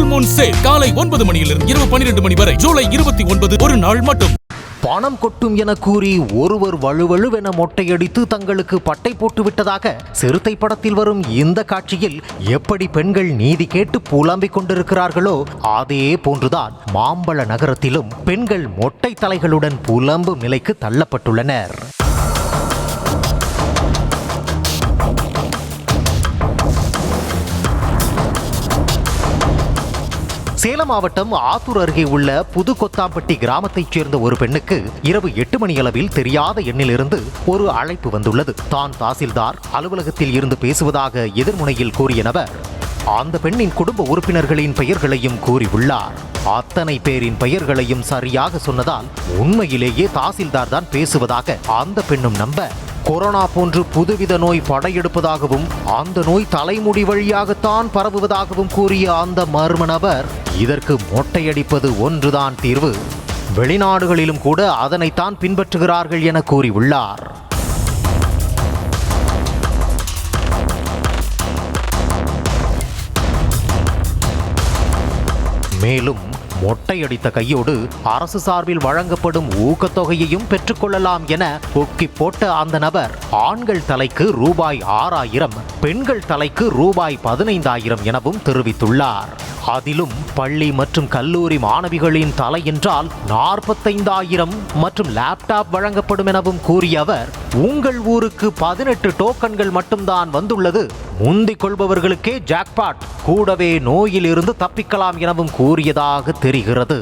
Moon sale காலை 9 மணியிலிருந்து இரவு 12 மணி வரை ஜூலை 29 ஒரு நாள் மட்டும். பணம் கொட்டும் என கூறி ஒருவர் வலுவழுவென மொட்டையடித்து தங்களுக்கு பட்டை போட்டு விட்டதாக சிறுத்தை படத்தில் வரும் இந்த காட்சியில் எப்படி பெண்கள் நீதி கேட்டு புலம்பிக் கொண்டிருக்கிறார்களோ அதே போன்றுதான் மாம்பழ நகரத்திலும் பெண்கள் மொட்டை தலைகளுடன் புலம்பும் நிலைக்கு தள்ளப்பட்டுள்ளனர். சேலம் மாவட்டம் ஆத்தூர் அருகே உள்ள புதுகொத்தாம்பட்டி கிராமத்தைச் சேர்ந்த ஒரு பெண்ணுக்கு இரவு 8 மணியளவில் தெரியாத எண்ணிலிருந்து ஒரு அழைப்பு வந்துள்ளது. தான் தாசில்தார் அலுவலகத்தில் இருந்து பேசுவதாக எதிர்முனையில் கூறிய நபர் அந்த பெண்ணின் குடும்ப உறுப்பினர்களின் பெயர்களையும் கூறியுள்ளார். அத்தனை பேரின் பெயர்களையும் சரியாக சொன்னதால் உண்மையிலேயே தாசில்தார் தான் பேசுவதாக அந்த பெண்ணும் நம்ப கொரோனா போன்று புதுவித நோய் படையெடுப்பதாகவும் அந்த நோய் தலைமுடி வழியாகத்தான் பரவுவதாகவும் கூறிய அந்த மர்ம நபர் இதற்கு மொட்டையடிப்பது ஒன்றுதான் தீர்வு, வெளிநாடுகளிலும் கூட அதனைத்தான் பின்பற்றுகிறார்கள் என கூறியுள்ளார். மேலும் மொட்டையடித்த கையோடு அரசு சார்பில் வழங்கப்படும் ஊக்கத்தொகையையும் பெற்றுக்கொள்ளலாம் என ஒக்கி போட்ட அந்த நபர் ஆண்கள் தலைக்கு ரூபாய் 6000, பெண்கள் தலைக்கு ரூபாய் 15000 எனவும் தெரிவித்துள்ளார். அதிலும் பள்ளி மற்றும் கல்லூரி மாணவிகளின் தலை என்றால் 45000 மற்றும் லேப்டாப் வழங்கப்படும் எனவும் கூறிய அவர் உங்கள் ஊருக்கு 18 டோக்கன்கள் மட்டும்தான் வந்துள்ளது, முந்திக் கொள்பவர்களுக்கே ஜாக்பாட், கூடவே நோயில் இருந்து தப்பிக்கலாம் எனவும் கூறியதாக தெரிகிறது.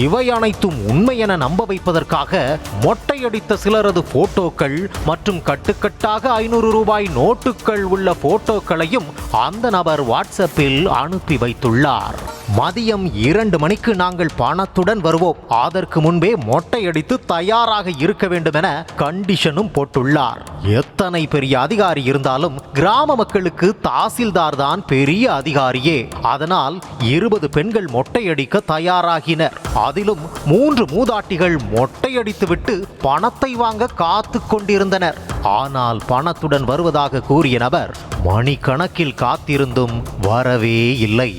இவை அனைத்தும் உண்மை என நம்ப வைப்பதற்காக மொட்டையடித்த சிலரது போட்டோக்கள் மற்றும் கட்டுக்கட்டாக 500 ரூபாய் நோட்டுகள் உள்ள போட்டோக்களையும் அந்த நபர் வாட்ஸ்அப்பில் அனுப்பி வைத்துள்ளார். மதியம் 2 மணிக்கு நாங்கள் பணத்துடன் வருவோம், அதற்கு முன்பே மொட்டையடித்து தயாராக இருக்க வேண்டும் என கண்டிஷனும் போட்டுள்ளார். எத்தனை பெரிய அதிகாரி இருந்தாலும் கிராம மக்களுக்கு தாசில்தார் தான் பெரிய அதிகாரியே. அதனால் 20 பெண்கள் மொட்டையடிக்க தயாராகினர். அதிலும் 3 மூதாட்டிகள் மொட்டையடித்துவிட்டு பணத்தை வாங்க காத்து கொண்டிருந்தனர். ஆனால் பணத்துடன் வருவதாக கூறிய நபர் மணிக்கணக்கில் காத்திருந்தும் வரவே இல்லை.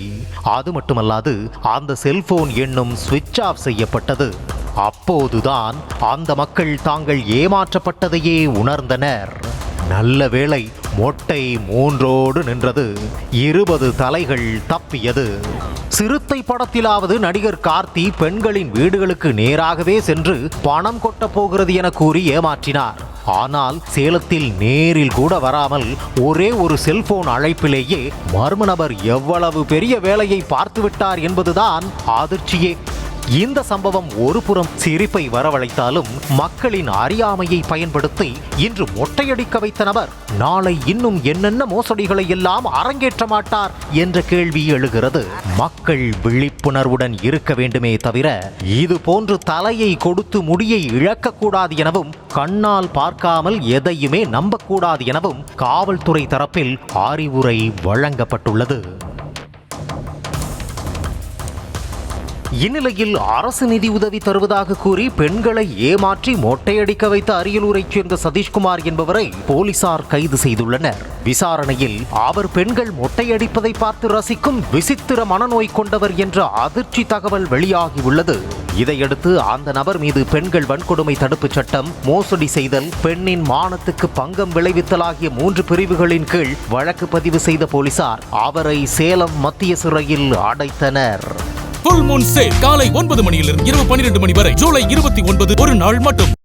அது மட்டுமல்லாது அந்த செல்போன் எண்ணும் சுவிட்ச் ஆஃப் செய்யப்பட்டது. அப்போதுதான் அந்த மக்கள் தாங்கள் ஏமாற்றப்பட்டதையே உணர்ந்தனர். நல்ல வேளை மொட்டை 3ஓடு நின்றது, 20 தலைகள் தப்பியது. சிறுத்தை படத்திலாவது நடிகர் கார்த்தி பெண்களின் வீடுகளுக்கு நேராகவே சென்று பணம் கொட்ட போகிறது என கூறி ஏமாற்றினார். ஆனால் சேலத்தில் நேரில் கூட வராமல் ஒரே ஒரு செல்போன் அழைப்பிலேயே மர்ம நபர் எவ்வளவு பெரிய வேலையை பார்த்துவிட்டார் என்பதுதான் அதிர்ச்சியே. இந்த சம்பவம் ஒரு புறம் சிரிப்பை வரவழைத்தாலும் மக்களின் அறியாமையை பயன்படுத்தி இன்று மொட்டையடிக்க வைத்த நபர் நாளை இன்னும் என்னென்ன மோசடிகளை எல்லாம் அரங்கேற்ற மாட்டார் என்ற கேள்வி எழுகிறது. மக்கள் விழிப்புணர்வுடன் இருக்க வேண்டுமே தவிர இது போன்று தலையை கொடுத்து முடியை இழக்கக்கூடாது எனவும் கண்ணால் பார்க்காமல் எதையுமே நம்பக்கூடாது எனவும் காவல்துறை தரப்பில் அறிவுரை வழங்கப்பட்டுள்ளது. இந்நிலையில் அரசு நிதி உதவி தருவதாக கூறி பெண்களை ஏமாற்றி மொட்டையடிக்க வைத்த அரியலூரைச் சேர்ந்த சதீஷ்குமார் என்பவரை போலீசார் கைது செய்துள்ளனர். விசாரணையில் அவர் பெண்கள் மொட்டையடிப்பதை பார்த்து ரசிக்கும் விசித்திர மனநோய் கொண்டவர் என்ற அதிர்ச்சி தகவல் வெளியாகியுள்ளது. இதையடுத்து அந்த நபர் மீது பெண்கள் வன்கொடுமை தடுப்புச் சட்டம், மோசடி செய்தல், பெண்ணின் மானத்துக்கு பங்கம் விளைவித்தல் ஆகிய 3 பிரிவுகளின் கீழ் வழக்கு பதிவு செய்த போலீசார் அவரை சேலம் மத்திய சிறையில் அடைத்தனர். ஃபுல் மூன் சேல் காலை 9 மணியிலிருந்து இரவு 12 மணி வரை ஜூலை 29 ஒரு நாள் மட்டும்.